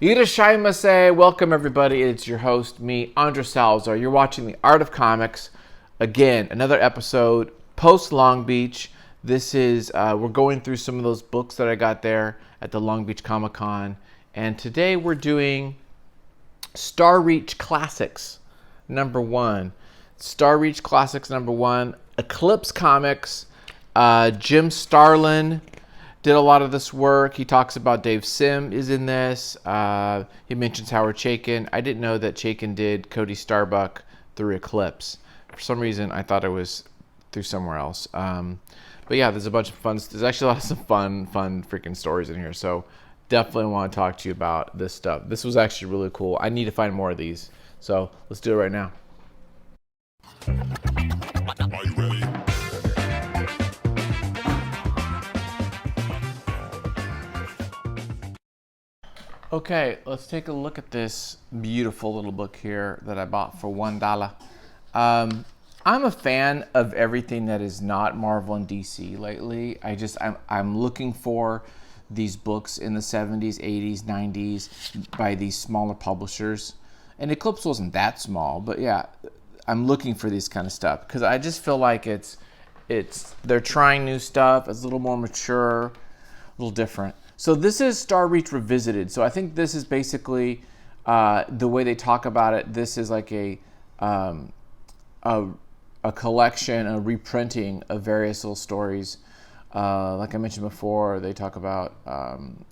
Irashaimase, welcome everybody. It's your host, me, Andres Salazar. You're watching The Art of Comics. Again, another episode post Long Beach. This is, we're going through some of those books that I got there at the Long Beach Comic Con. And today we're doing Star Reach Classics #1. Star Reach Classics #1. Eclipse Comics. Jim Starlin did a lot of this work. He talks about Dave Sim is in this. He mentions Howard Chaykin. I didn't know that Chaykin did Cody Starbuck through Eclipse. For some reason, I thought it was through somewhere else. But yeah, there's a bunch of fun. There's actually a lot of some fun freaking stories in here. So definitely want to talk to you about this stuff. This was actually really cool. I need to find more of these. So let's do it right now. Are you ready? Okay, let's take a look at this beautiful little book here that I bought for $1. I'm a fan of everything that is not Marvel and DC lately. I'm looking for these books in the 70s, 80s, 90s by these smaller publishers. And Eclipse wasn't that small, but yeah, I'm looking for this kind of stuff because I just feel like they're trying new stuff. It's a little more mature, a little different. So this is Star Reach Revisited. So I think this is basically the way they talk about it. This is like a collection, a reprinting of various little stories. Like I mentioned before, they talk about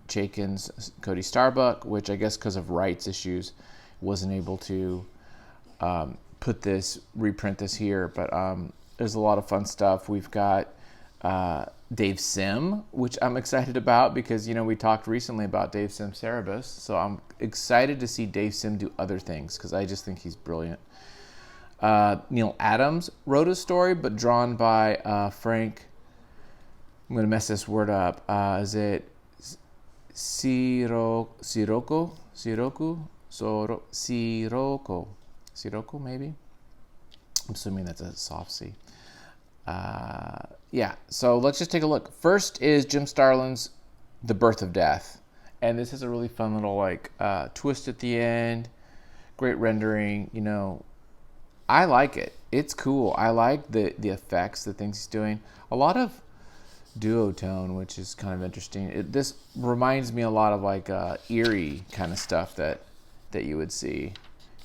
Chaykin's Cody Starbuck, which I guess because of rights issues wasn't able to reprint this here. But there's a lot of fun stuff. We've got Dave Sim, which I'm excited about because, we talked recently about Dave Sim Cerebus. So I'm excited to see Dave Sim do other things because I just think he's brilliant. Neil Adams wrote a story, but drawn by Frank. I'm going to mess this word up. Is it Sirocco, maybe? I'm assuming that's a soft C. Yeah, so let's just take a look. First is Jim Starlin's The Birth of Death. And this is a really fun little twist at the end. Great rendering, I like it. It's cool. I like the effects, the things he's doing. A lot of duotone, which is kind of interesting. This reminds me a lot of eerie kind of stuff that you would see.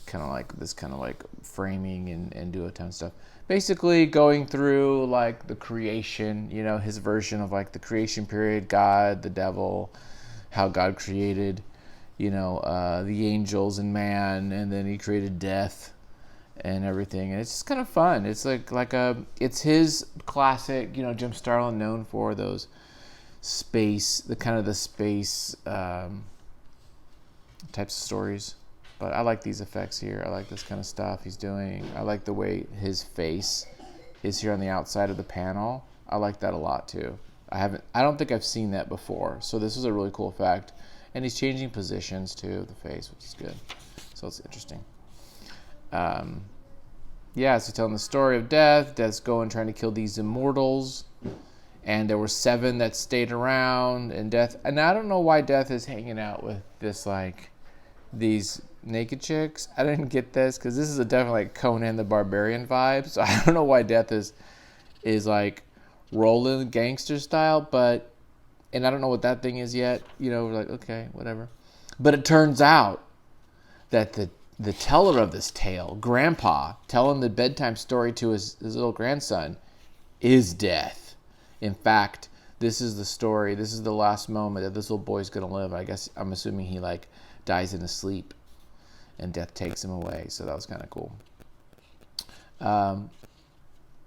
Kind of like this kind of framing and duotone stuff. Basically going through the creation, his version of the creation period, God, the devil, how God created, the angels and man, and then he created death and everything. And it's just kind of fun. It's it's his classic, Jim Starlin known for those space types of stories. But I like these effects here. I like this kind of stuff he's doing. I like the way his face is here on the outside of the panel. I like that a lot too. I don't think I've seen that before. So this is a really cool effect. And he's changing positions too of the face, which is good. So it's interesting. So telling the story of Death. Death's going trying to kill these immortals. And there were 7 that stayed around. And I don't know why Death is hanging out with this these naked chicks. I didn't get this because this is definitely Conan the Barbarian vibe. So I don't know why Death is rolling gangster style, and I don't know what that thing is yet. We're like, okay, whatever. But it turns out that the teller of this tale, Grandpa, telling the bedtime story to his little grandson, is Death. In fact, this is the story. This is the last moment that this little boy's gonna live. I guess I'm assuming he dies in his sleep, and Death takes him away. So that was kind of cool. And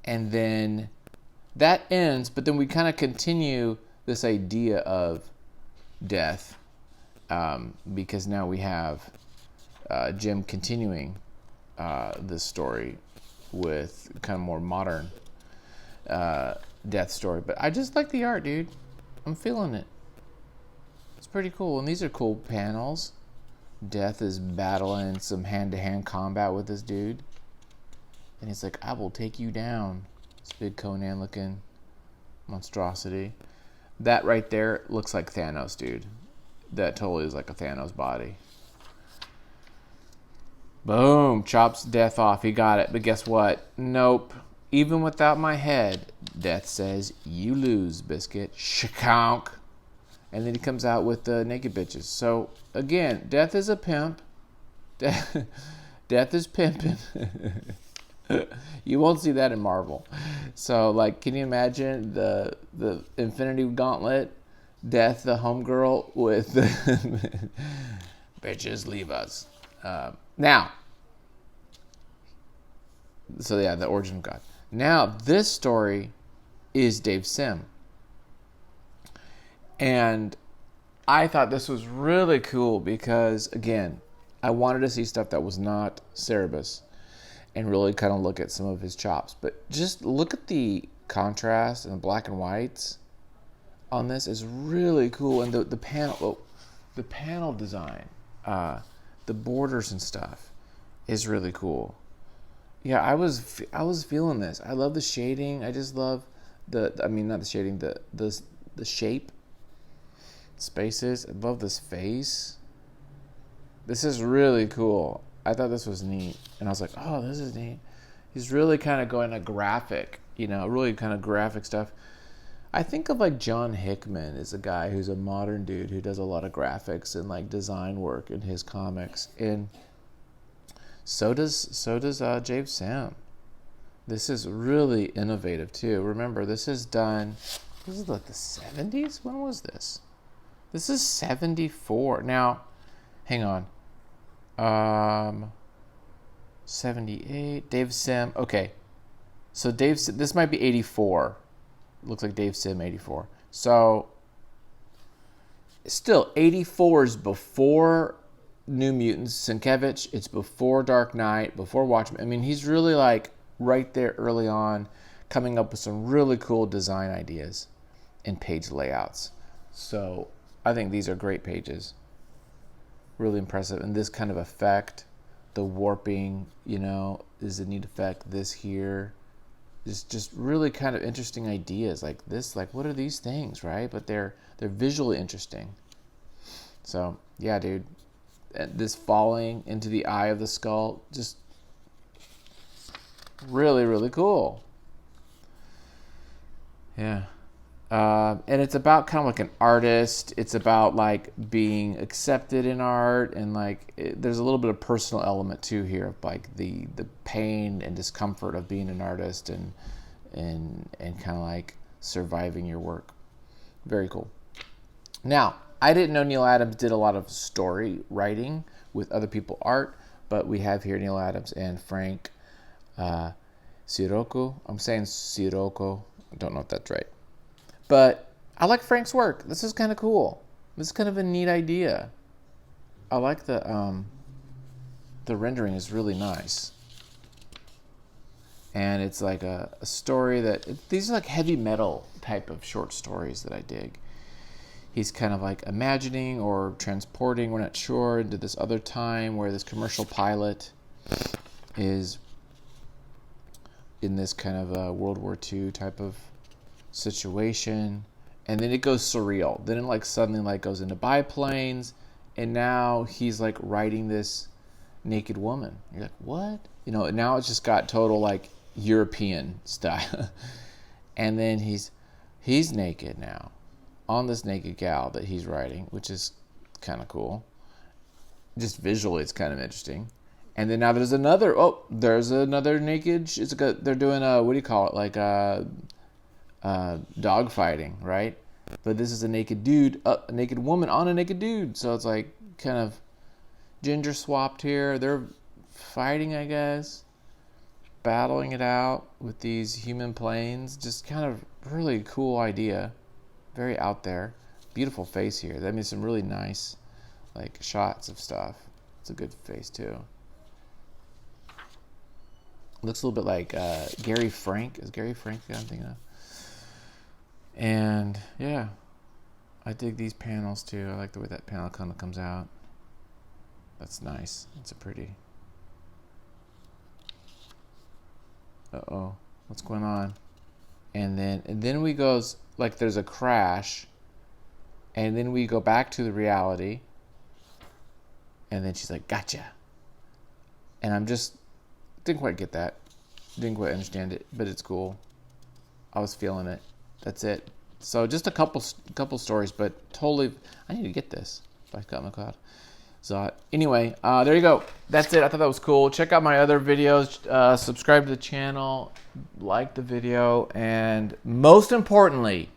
then that ends, but then we kind of continue this idea of Death, because now we have Jim continuing this story with kind of more modern Death story. But I just like the art, dude. I'm feeling it. It's pretty cool, and these are cool panels. Death is battling some hand-to-hand combat with this dude. And he's like, I will take you down. This big Conan-looking monstrosity. That right there looks like Thanos, dude. that totally is like a Thanos body. Boom, chops Death off. He got it. But guess what? Nope. Even without my head, Death says, you lose, Biscuit. Shakonk. And then he comes out with the naked bitches. So, again, Death is a pimp. Death is pimping. You won't see that in Marvel. So, like, can you imagine the Infinity Gauntlet? Death, the homegirl, with the bitches leave us. Now, so yeah, the origin of God. Now, this story is Dave Sim. And I thought this was really cool because, again, I wanted to see stuff that was not Cerebus and really kind of look at some of his chops. But just look at the contrast and the black and whites on this is really cool. And the panel design, the borders and stuff is really cool. Yeah, I was feeling this. I love the shading. I just love not the shading, the shape, spaces. I love this face. This is really cool. I thought this was neat, and I was like, oh, this is neat. He's really kind of going to graphic, really kind of graphic stuff. I think of like John Hickman is a guy who's a modern dude who does a lot of graphics and like design work in his comics, and so does Dave Sam. This is really innovative too. Remember, this is done. This is like the 70s. When was this? This is 74. Now, hang on. 78. Dave Sim. Okay, so this might be 84. Looks like Dave Sim 84. So still 84 is before New Mutants, Sienkiewicz. It's before Dark Knight, before Watchmen. I mean, he's really like right there early on, coming up with some really cool design ideas and page layouts. So I think these are great pages. Really impressive. And this kind of effect, the warping, is a neat effect. This here. Just really kind of interesting ideas like this. Like, what are these things, right? But they're visually interesting. So yeah, dude, this falling into the eye of the skull, just really, really cool. Yeah. And it's about kind of like an artist. It's about like being accepted in art, and like there's a little bit of personal element too here of like the pain and discomfort of being an artist and kind of like surviving your work. Very cool. Now, I didn't know Neil Adams did a lot of story writing with other people art, but we have here Neil Adams and Frank Sirocco. I'm saying Sirocco. I don't know if that's right. But I like Frank's work. This is kind of cool. This is kind of a neat idea. I like the rendering is really nice. And it's like a story these are like heavy metal type of short stories that I dig. He's kind of like imagining or transporting, we're not sure, into this other time where this commercial pilot is in this kind of a World War II type of situation, and then it goes surreal. Then it like suddenly like goes into biplanes, and now he's like writing this naked woman. You're like, what? Now it's just got total like European style. And then he's naked now on this naked gal that he's writing, which is kind of cool. Just visually, it's kind of interesting. And then now there's another naked. They're doing what do you call it? Like dog fighting, right? But this is a naked dude, a naked woman on a naked dude. So it's like kind of gender swapped here. They're fighting, I guess, battling it out with these human planes. Just kind of really cool idea. Very out there. Beautiful face here. That means some really nice like shots of stuff. It's a good face too. Looks a little bit like Gary Frank. Is Gary Frank the I'm thinking of? And yeah, I dig these panels too. I like the way that panel kind of comes out. That's nice. It's a pretty. Uh-oh, what's going on? And then we goes like there's a crash, And then we go back to the reality. And then she's like, gotcha. And I'm just, didn't quite get that. Didn't quite understand it, but it's cool. I was feeling it. That's it. So just a couple stories, but totally, I need to get this by Scott McCloud. So anyway, there you go. That's it. I thought that was cool. Check out my other videos. Subscribe to the channel. Like the video. And most importantly,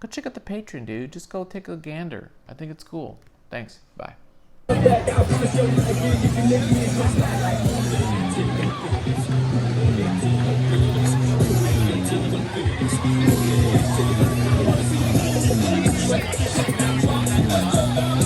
go check out the Patreon, dude. Just go take a gander. I think it's cool. Thanks. Bye.